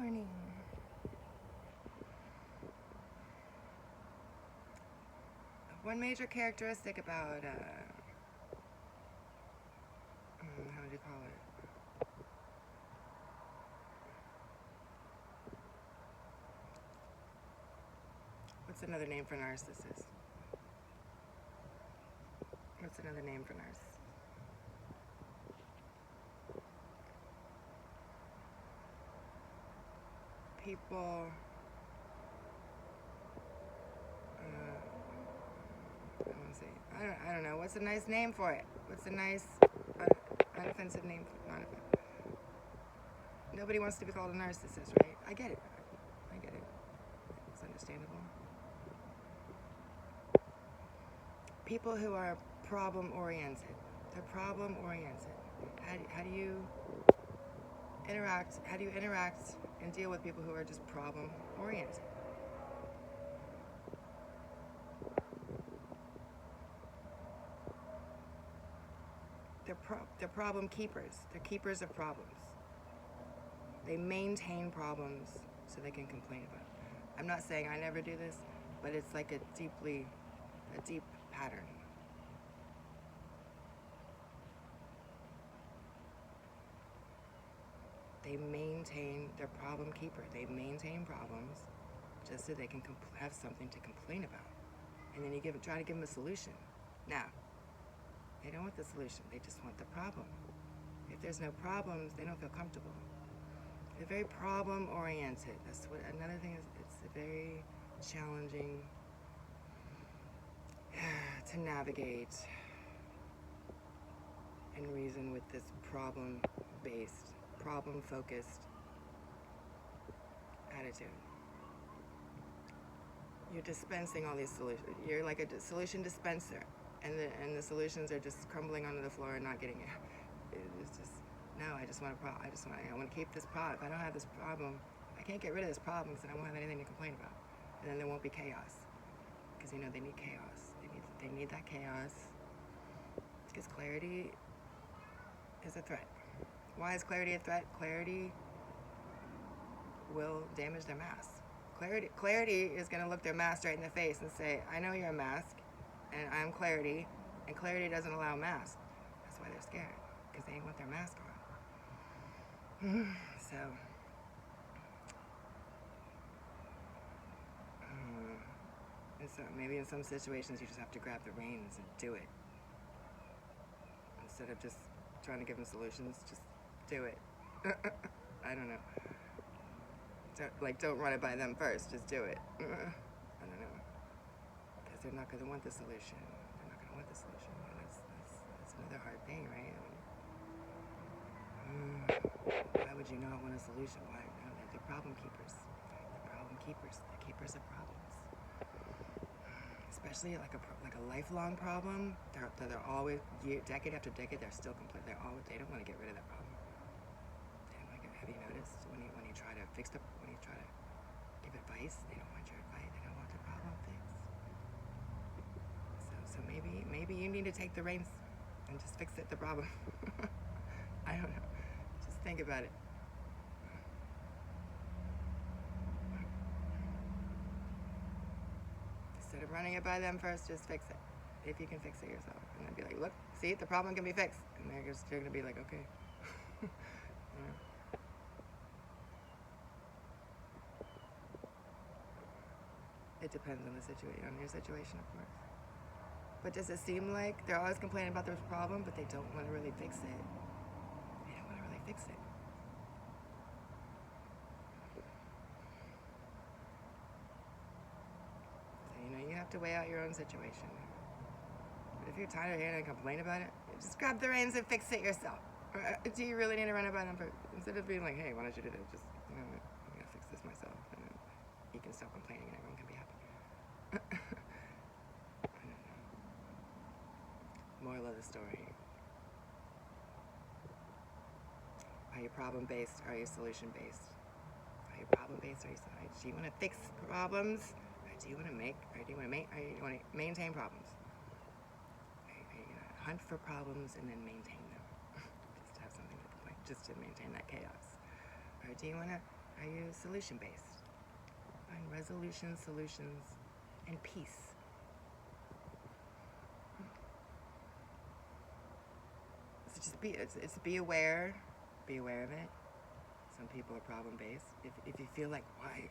morning. One major characteristic about, how would you call it? What's another name for narcissist? What's another name for narcissist? People, I don't know. What's a nice name for it? What's a nice, unoffensive name for it? Nobody wants to be called a narcissist, right? I get it. It's understandable. People who are problem-oriented. They're problem-oriented. How do you interact? How do you interact and deal with people who are just problem-oriented? They're problem keepers. They're keepers of problems. They maintain problems so they can complain about it. I'm not saying I never do this, but it's like a deep pattern. They maintain, they're problem keeper. They maintain problems just so they can have something to complain about. And then you try to give them a solution. Now, they don't want the solution, they just want the problem. If there's no problems, they don't feel comfortable. They're very problem-oriented. That's what another thing is. It's very challenging to navigate and reason with this problem-based, problem-focused attitude. You're dispensing all these solutions. You're like a solution dispenser, and the solutions are just crumbling onto the floor and not getting it. It's just, no, I want to keep this problem. If I don't have this problem, I can't get rid of this problem because I won't have anything to complain about. And then there won't be chaos. Because they need chaos. They need that chaos. Because clarity is a threat. Why is clarity a threat? Clarity will damage their mask. Clarity is going to look their mask right in the face and say, I know you're a mask, and I'm clarity, and clarity doesn't allow mask. That's why they're scared, because they want their mask on. So maybe in some situations you just have to grab the reins and do it. Instead of just trying to give them solutions, just do it. I don't know. Don't run it by them first, just do it. I don't know. Because they're not going to want the solution. And that's another hard thing, right? Why would you not want a solution? Why? No, they're problem keepers. They're problem keepers. They're keepers of problems. Especially like a lifelong problem. They're always, decade after decade, they're still complete. They don't want to get rid of that problem. Have you noticed when you try to when you try to give advice, they don't want your advice. They don't want the problem fixed. So maybe you need to take the reins and just fix the problem. I don't know. Just think about it. Instead of running it by them first, just fix it. If you can fix it yourself. And then be like, look, see, the problem can be fixed. And they're going to be like, okay. It depends on your situation, of course. But does it seem like they're always complaining about their problem, but they don't want to really fix it? They don't want to really fix it. So, you have to weigh out your own situation. But if you're tired of hearing and complain about it, just grab the reins and fix it yourself. Do you really need to run it by them first? Instead of being like, hey, why don't you do it? Just, I'm going to fix this myself. And then you can stop complaining and everyone can be happy. I don't know. Moral of the story. Are you problem-based or are you solution-based? Are you problem-based or do you want to fix problems? Or do you want to maintain problems? Are you going to hunt for problems and then maintain them? Just to have something to complain, just to maintain that chaos. Or do you want to Are you solution-based? Find resolution, solutions, and peace. So just be aware. Be aware of it. Some people are problem-based. If you feel like, why?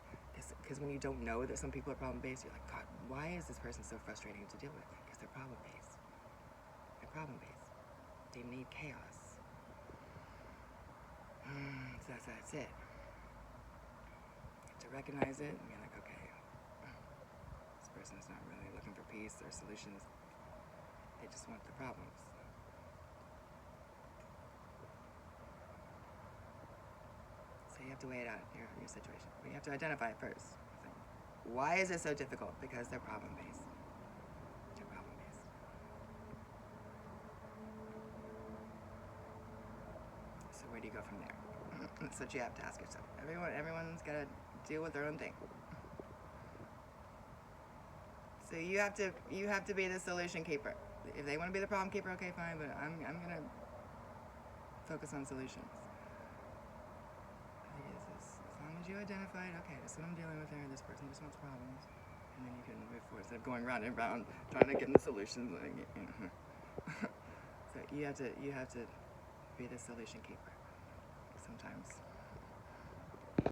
Because when you don't know that some people are problem-based, you're like, God, why is this person so frustrating to deal with? Because they're problem-based. They're problem-based. They need chaos. So that's it. You have to recognize it and be like, okay, this person is not really looking for peace or solutions. They just want the problems. So you have to weigh it out, your situation. But you have to identify it first. Why is it so difficult? Because they're problem-based. They're problem-based. So where do you go from there? That's what you have to ask yourself. Everyone's got to deal with their own thing. So you have to be the solution keeper. If they want to be the problem keeper, okay, fine. But I'm gonna focus on solutions. As long as you identify it, okay, this is what I'm dealing with here. This person just wants problems, and then you can move forward instead of going round and round trying to get the solutions. So you have to be the solution keeper. Sometimes